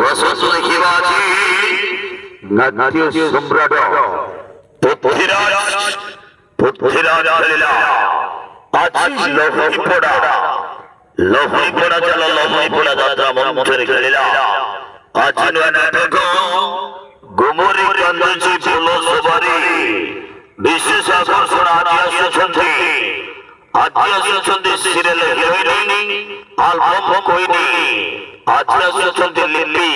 রসদ দেখিবাছি নাট্য সম্রাট পৃথ্বীরাজ লীলা আজ লহরি পড়া চলো লহরি পড়া যাত্রা মন্ত্রের লীলা আজ নাটক গুমরি কান্দুচি ফুল সবারি বিশেষ আকর্ষণ আজ আসুଛନ୍ତି সিরিয়াল হিরোইনি আলবম কইনি আজ আসুଛନ୍ତି লিপি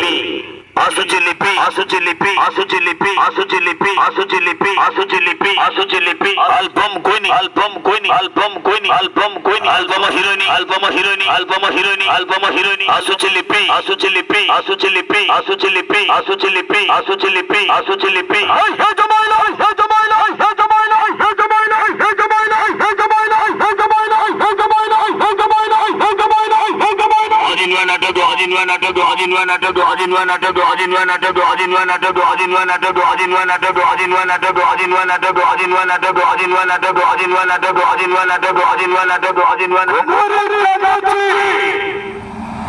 আসুচি লিপি আসুচি লিপি আসুচি লিপি আসুচি লিপি আসুচি লিপি আসুচি লিপি আসুচি লিপি আলবম কইনি আলবম কইনি আলবম কইনি আলবম কইনি আলবম হিরোইনি আলবম হিরোইনি আলবম হিরোইনি আলবম হিরোইনি আসুচি লিপি আসুচি লিপি আসুচি লিপি আসুচি লিপি আসুচি লিপি আসুচি লিপি আসুচি লিপি হাই হে জমাইলা হে জমাইলা হে জমাইলা হে জমাইলা হে জমাইলা হে জমাইলা হে জমাইলা হে জমাইলা হে জমাইলা হে জমাইলা হে জমাইলা আজিনওয়া নাটক আজিনওয়া নাটক আজিনওয়া নাটক আজিনওয়া নাটক আজিনওয়া নাটক আজিনওয়া নাটক আজিনওয়া নাটক আজিনওয়া নাটক আজিনওয়া নাটক আজিনওয়া নাটক আজিনওয়া নাটক আজিনওয়া নাটক আজিনওয়া নাটক আজিনওয়া নাটক আজিনওয়া নাটক আজিনওয়া নাটক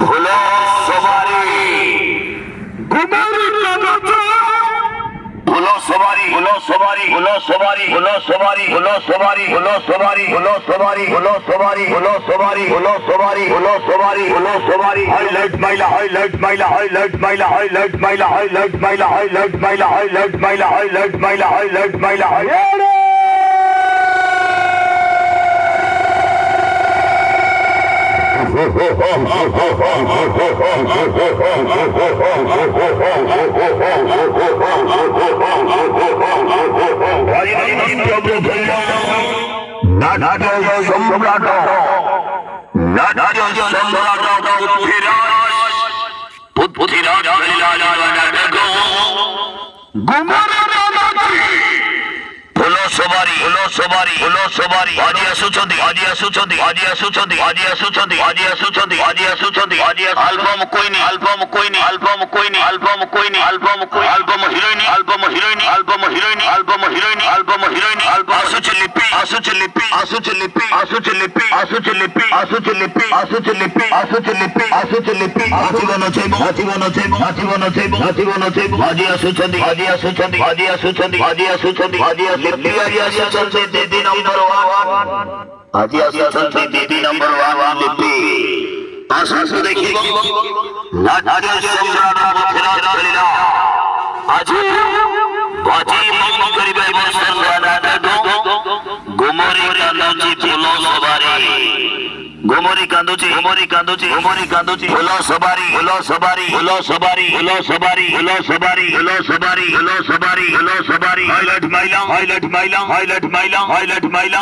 হলো সবারি গুমরি কান্দুচি হলো সবারি হলো সবারি হলো সবারি হলো সবারি হলো সবারি হলো সবারি হলো সবারি হলো সবারি হলো সবারি হলো সবারি হলো সবারি হলো সবারি হাইলাইট মাইলা হাইলাইট মাইলা হাইলাইট মাইলা হাইলাইট মাইলা হাইলাইট মাইলা হাইলাইট মাইলা হাইলাইট মাইলা হাইলাইট মাইলা হাইলাইট মাইলা হাইলাইট সম্রাট পৃথ্বীরাজ হলো সবারি হলো সবারি হলো সবারি আজি আসুଛନ୍ତି আজি আসুଛନ୍ତି আজি আসুଛନ୍ତି আজি আসুଛନ୍ତି আজি আসুଛନ୍ତି আজি আসুଛନ୍ତି আজি আলবম কইনি আলবম কইনি আলবম কইনি আলবম কইনি আলবম কই আলবম হিরোইনি আলবম হিরোইনি আলবম হিরোইনি আলবম হিরোইনি আলবম হিরোইনি আলবম আসুচি লিপি আসুচি লিপি আসুচি লিপি আসুচি লিপি আসুচি লিপি আসুচি লিপি আসুচি লিপি আসুচি লিপি আসুচি লিপি আজীবন চাইব আজীবন চাইব আজীবন চাইব আজীবন চাইব আজি আসুଛନ୍ତି আজি আসুଛନ୍ତି আজি আসুଛନ୍ତି আজি আসুଛନ୍ତି আজি লিপি আজি আসুଛନ୍ତି দিদি নম্বর 1 আজি আসুଛନ୍ତି দিদি নম্বর 1 লিপি আসুন দেখিব নাট্য সম্রাট পৃথ্বীরাজ লীলা আজি বাজি মন করিবে বর্ষণ নাটক গুমরি কান্দুচি ফুল সবারি গুমরি কান্দুচি গুমরি কান্দুচি গুমরি কান্দুচি হলো সবারি হলো সবারি হলো সবারি হলো সবারি হলো সবারি হলো সবারি হলো সবারি হলো সবারি হাইলাইট মাইলা হাইলাইট মাইলা হাইলাইট মাইলা হাইলাইট মাইলা